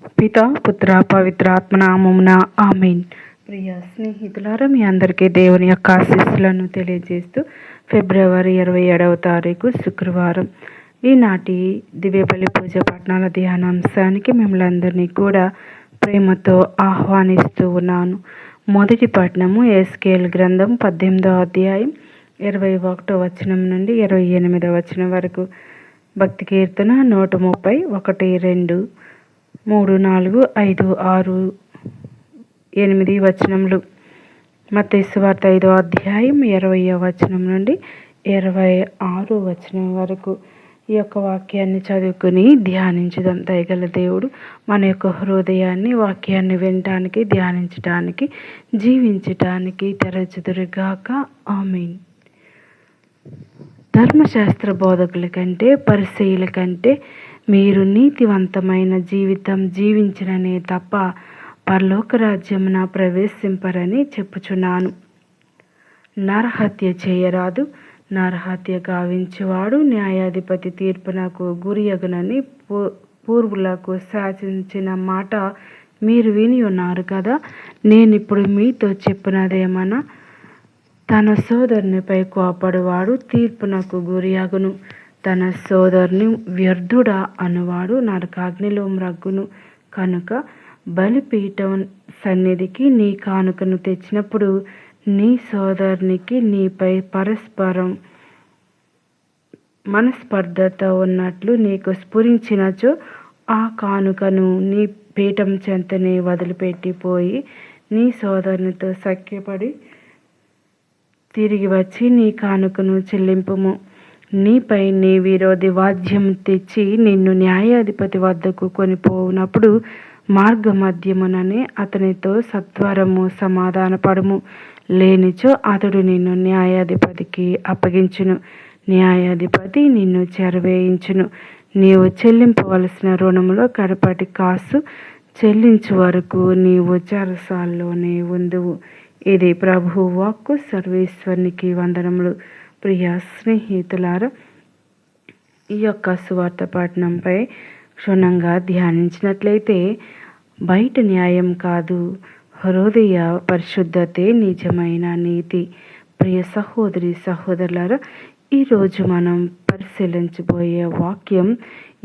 పిత పుత్ర పవిత్రాత్మ నామమున ఆమేన్. ప్రియ స్నేహితులారా, మీ అందరికీ దేవుని యొక్క ఆశీస్సులను తెలియజేస్తూ ఫిబ్రవరి 27వ తారీఖు శుక్రవారం ఈనాటి దివ్యబలి పూజ పట్టణాల ధ్యానాంశానికి మిమ్మల్ని అందరినీ కూడా ప్రేమతో ఆహ్వానిస్తూ ఉన్నాను. మొదటి పట్టణము ఎస్కేల్ గ్రంథం 18వ అధ్యాయం 21వ వచనం నుండి 28వ వచనం వరకు. భక్తి కీర్తన 130, 1, 2, 3, 4, 5, 6, 8 వచనములు. మత్తయి సువార్త 5వ అధ్యాయం 20వ వచనం నుండి 26వ వచనం వరకు ఈ యొక్క వాక్యాన్ని చదువుకుని ధ్యానించుదాం. దయగల దేవుడు మన యొక్క హృదయాన్ని వాక్యాన్ని వినటానికి, ధ్యానించటానికి, జీవించటానికి తెరచుదురుగాక. ఆమేన్. ధర్మశాస్త్ర బోధకుల కంటే, పరిసయ్యుల కంటే మీరు నీతివంతమైన జీవితం జీవించిననే తప్ప పరలోక రాజ్యమున ప్రవేశింపరని చెప్పుచున్నాను. నరహత్య చేయరాదు, నరహత్య గావించువాడు న్యాయాధిపతి తీర్పునకు గురియగునని పూర్వులకు శాసించిన మాట మీరు విని ఉన్నారు కదా. నేనిప్పుడు మీతో చెప్పినదేమన్నా, తన సోదరునిపై కోపడువాడు తీర్పునకు గురియగును, తన సోదరుని వ్యర్థుడా అనువాడు నరకాగ్నిలో మ్రగ్గును. కనుక బలిపీఠం సన్నిధికి నీ కానుకను తెచ్చినప్పుడు నీ సోదరునికి నీపై పరస్పరం మనస్పర్ధతో ఉన్నట్లు నీకు స్ఫురించినచో ఆ కానుకను నీ పీఠం చెంతనే వదిలిపెట్టిపోయి నీ సోదరునితో సఖ్యపడి తిరిగి వచ్చి నీ కానుకను చెల్లింపుము. నీపై నీ విరోధి వాద్యం తెచ్చి నిన్ను న్యాయాధిపతి వద్దకు కొనిపోవునప్పుడు మార్గ మధ్యముననే అతనితో సత్వరము సమాధానపడుము. లేనిచో అతడు నిన్ను న్యాయాధిపతికి అప్పగించును, న్యాయాధిపతి నిన్ను చెరవేయించును. నీవు చెల్లింపవలసిన రుణములో కడపటి కాసు చెల్లించు వరకు నీవు చెరసాల్లోనే ఉందువు. ఇది ప్రభు వాక్కు. సర్వేశ్వరునికి వందనములు. ప్రియ స్నేహితులారా, ఈ యొక్క సువార్త పఠనంపై క్షుణ్ణంగా ధ్యానించినట్లయితే బయట న్యాయం కాదు, హృదయ పరిశుద్ధతే నిజమైన నీతి. ప్రియ సహోదరి సహోదరులారా, ఈరోజు మనం పరిశీలించబోయే వాక్యం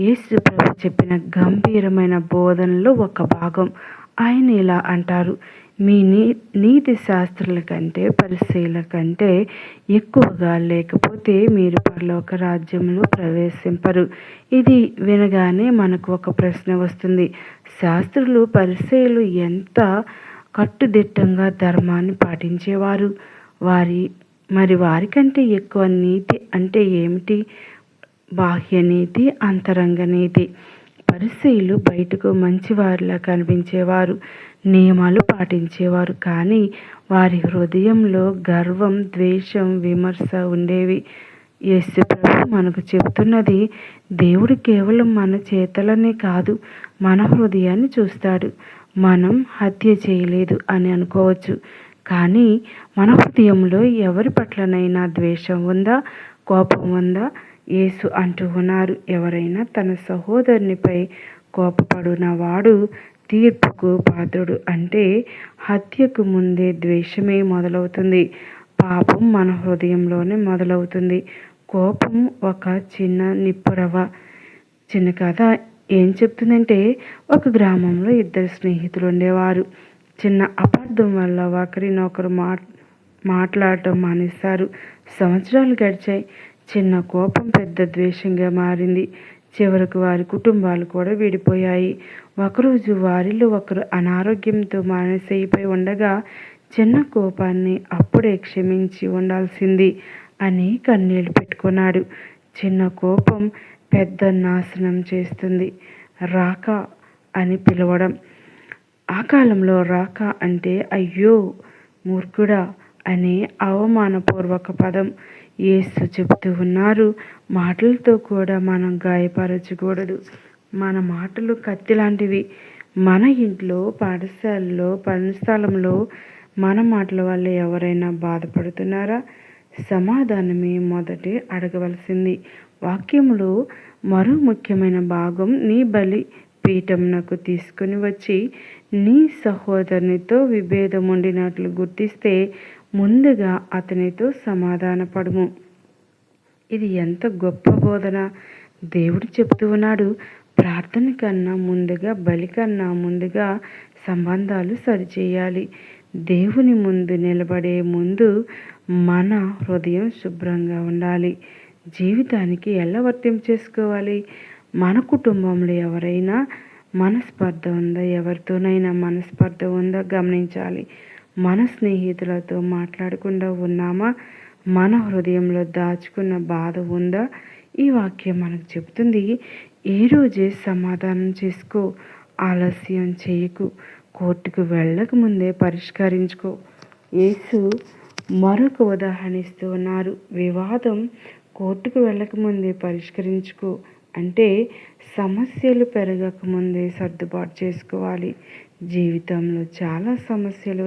యేసు ప్రభు చెప్పిన గంభీరమైన బోధనలో ఒక భాగం. ఆయన ఇలా అంటారు, మీ నీతి శాస్త్రుల కంటే పరిసయ్యుల కంటే ఎక్కువగా లేకపోతే మీరు పరలోక రాజ్యంలో ప్రవేశింపరు. ఇది వినగానే మనకు ఒక ప్రశ్న వస్తుంది. శాస్త్రులు పరిసయ్యులు ఎంత కట్టుదిట్టంగా ధర్మాన్ని పాటించేవారు, మరి వారికంటే ఎక్కువ నీతి అంటే ఏమిటి? బాహ్య నీతి, అంతరంగ నీతి. పరిసయ్యులు బయటకు మంచివారిలా కనిపించేవారు, నియమాలు పాటించేవారు, కానీ వారి హృదయంలో గర్వం, ద్వేషం, విమర్శ ఉండేవి. యేసు ప్రభు మనకు చెబుతున్నది, దేవుడు కేవలం మన చేతలనే కాదు, మన హృదయాన్ని చూస్తాడు. మనం హత్య చేయలేదు అని అనుకోవచ్చు, కానీ మన హృదయంలో ఎవరి పట్లనైనా ద్వేషం ఉందా, కోపం ఉందా? యేసు అంటూ ఉన్నారు, ఎవరైనా తన సహోదరునిపై కోపపడునవాడు తీర్పుకు పాత్రుడు. అంటే హత్యకు ముందే ద్వేషమే మొదలవుతుంది. పాపం మన హృదయంలోనే మొదలవుతుంది. కోపం ఒక చిన్న నిప్పురవ్వ. చిన్న కథ ఏం చెప్తుందంటే, ఒక గ్రామంలో ఇద్దరు స్నేహితులు ఉండేవారు. చిన్న అపార్థం వల్ల ఒకరినొకరు మాట్లాడటం మానేశారు. సంవత్సరాలు గడిచాయి. చిన్న కోపం పెద్ద ద్వేషంగా మారింది. చివరకు వారి కుటుంబాలు కూడా విడిపోయాయి. ఒకరోజు వారిలో ఒకరు అనారోగ్యంతో మానసికపై ఉండగా చిన్న కోపాన్ని అప్పుడే క్షమించి ఉండాల్సింది అని కన్నీళ్లు పెట్టుకున్నాడు. చిన్న కోపం పెద్ద నాశనం చేస్తుంది. రాక అని పిలవడం. ఆ కాలంలో రాక అంటే అయ్యో మూర్ఖుడా అనే అవమానపూర్వక పదం. యేసు చెబుతూ ఉన్నారు, మాటలతో కూడా మనం గాయపరచకూడదు. మన మాటలు కత్తి లాంటివి. మన ఇంట్లో, పాఠశాలలో, పనిస్థలంలో మన మాటల వల్ల ఎవరైనా బాధపడుతున్నారా? సమాధానమే మొదటి అడగవలసింది. వాక్యంలో మరో ముఖ్యమైన భాగం, నీ బలి పీఠమునకు తీసుకుని వచ్చి నీ సహోదరునితో విభేదం ఉండినట్లు గుర్తిస్తే ముందుగా అతనితో సమాధానపడుము. ఇది ఎంత గొప్ప బోధన! దేవుడు చెప్తూ ఉన్నాడు, ప్రార్థన కన్నా ముందుగా, బలి కన్నా ముందుగా సంబంధాలు సరిచేయాలి. దేవుని ముందు నిలబడే ముందు మన హృదయం శుభ్రంగా ఉండాలి. జీవితానికి ఎలా వర్తింపు చేసుకోవాలి? మన కుటుంబంలో ఎవరైనా మనస్పర్ధ ఉందా? ఎవరితోనైనా మనస్పర్ధ ఉందా గమనించాలి. మన స్నేహితులతో మాట్లాడకుండా ఉన్నామా? మన హృదయంలో దాచుకున్న బాధ ఉందా? ఈ వాక్యం మనకు చెబుతుంది, ఈరోజే సమాధానం చేసుకో, ఆలస్యం చేయకు, కోర్టుకు వెళ్ళక ముందే పరిష్కరించుకో. యేసు మరొక ఉదాహరణ ఇస్తూ ఉన్నారు. వివాదం కోర్టుకు వెళ్ళకముందే పరిష్కరించుకో అంటే సమస్యలు పెరగకముందే సర్దుబాటు చేసుకోవాలి. జీవితంలో చాలా సమస్యలు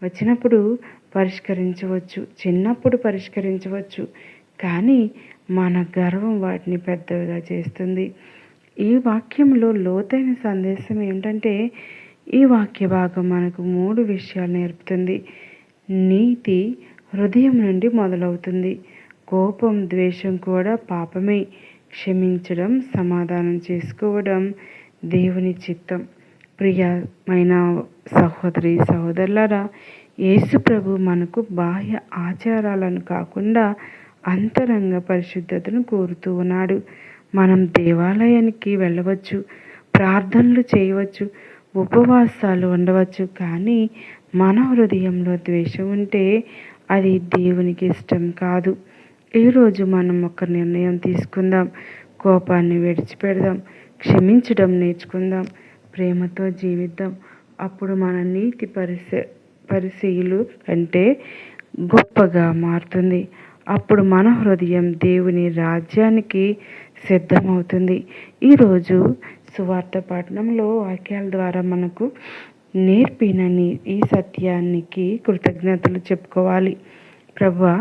వచ్చినప్పుడు పరిష్కరించవచ్చు, చిన్నప్పుడు పరిష్కరించవచ్చు, కానీ మన గర్వం వాటిని పెద్దవిగా చేస్తుంది. ఈ వాక్యంలో లోతైన సందేశం ఏంటంటే, ఈ వాక్య భాగం మనకు 3 విషయాలు నేర్పుతుంది. నీతి హృదయం నుండి మొదలవుతుంది. కోపం, ద్వేషం కూడా పాపమే. క్షమించడం, సమాధానం చేసుకోవడం దేవుని చిత్తం. ప్రియమైన సహోదరి సహోదరులారా, యేసు ప్రభు మనకు బాహ్య ఆచారాలను కాకుండా అంతరంగ పరిశుద్ధతను కోరుతూ ఉన్నాడు. మనం దేవాలయానికి వెళ్ళవచ్చు, ప్రార్థనలు చేయవచ్చు, ఉపవాసాలు ఉండవచ్చు, కానీ మన హృదయంలో ద్వేషం ఉంటే అది దేవునికి ఇష్టం కాదు. ఈరోజు మనం ఒక నిర్ణయం తీసుకుందాం. కోపాన్ని విడిచిపెడదాం, క్షమించడం నేర్చుకుందాం, ప్రేమతో జీవిద్దాం. అప్పుడు మన నీతి పరిశీలు కంటే గొప్పగా మారుతుంది. అప్పుడు మన హృదయం దేవుని రాజ్యానికి సిద్ధమవుతుంది. ఈరోజు సువార్త పఠనంలో వాక్యాల ద్వారా మనకు నేర్పిన ఈ సత్యానికి కృతజ్ఞతలు చెప్పుకోవాలి. ప్రభువా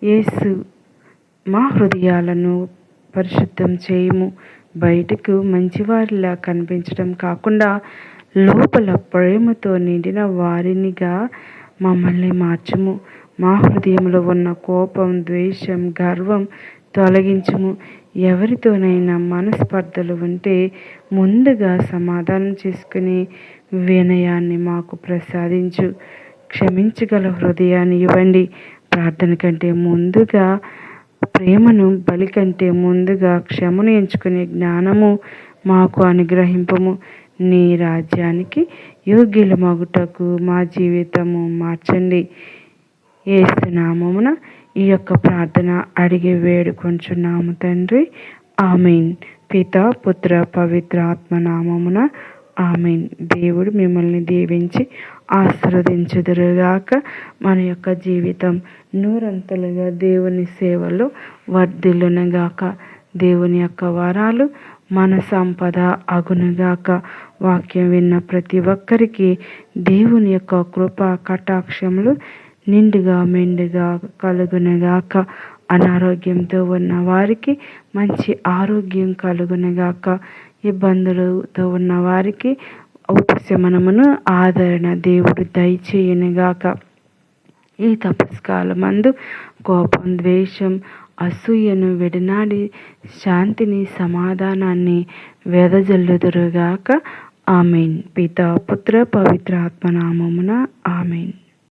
యేసు, మా హృదయాలను పరిశుద్ధం చేయము. బయటకు మంచివారిలా కనిపించడం కాకుండా లోపల ప్రేమతో నిండిన వారినిగా మమ్మల్ని మార్చుము. మా హృదయంలో ఉన్న కోపం, ద్వేషం, గర్వం తొలగించుము. ఎవరితోనైనా మనస్పర్ధలు ఉంటే ముందుగా సమాధానం చేసుకుని వినయాన్ని మాకు ప్రసాదించు. క్షమించగల హృదయాన్ని ఇవ్వండి. ప్రార్థన కంటే ముందుగా ప్రేమను, బలి కంటే ముందుగా క్షమను ఎంచుకునే జ్ఞానము మాకు అనుగ్రహింపము. నీ రాజ్యానికి యోగ్యులమగుటకు మా జీవితము మార్చండి. యేసు నామమున ఈ యొక్క ప్రార్థన అడిగి వేడుకొంచున్నాము తండ్రి. ఆమేన్. పితా, పుత్ర, పవిత్ర ఆత్మ నామమున ఆమేన్. దేవుడు మిమ్మల్ని దీవించి ఆశీర్వదించుదురుగాక. మన యొక్క జీవితం నూరంతలుగా దేవుని సేవలో వర్ధిల్లునుగాక. దేవుని యొక్క వరాలు మన సంపద అగునుగాక. వాక్యం విన్న ప్రతి ఒక్కరికి దేవుని యొక్క కృప కటాక్షములు నిండుగా మెండుగా కలుగునుగాక. అనారోగ్యంతో ఉన్న వారికి మంచి ఆరోగ్యం కలుగునుగాక. ఇబ్బందులతో ఉన్న వారికి ఉపశమనమును, ఆదరణ దేవుడు దయచేయునుగాక. ఈ తపస్కాలమందు కోపం, ద్వేషం, అసూయను విడనాడి శాంతిని, సమాధానాన్ని వెదజల్లుదురుగాక. ఆమేన్. పితా, పుత్ర, పవిత్ర ఆత్మ నామమున ఆమేన్.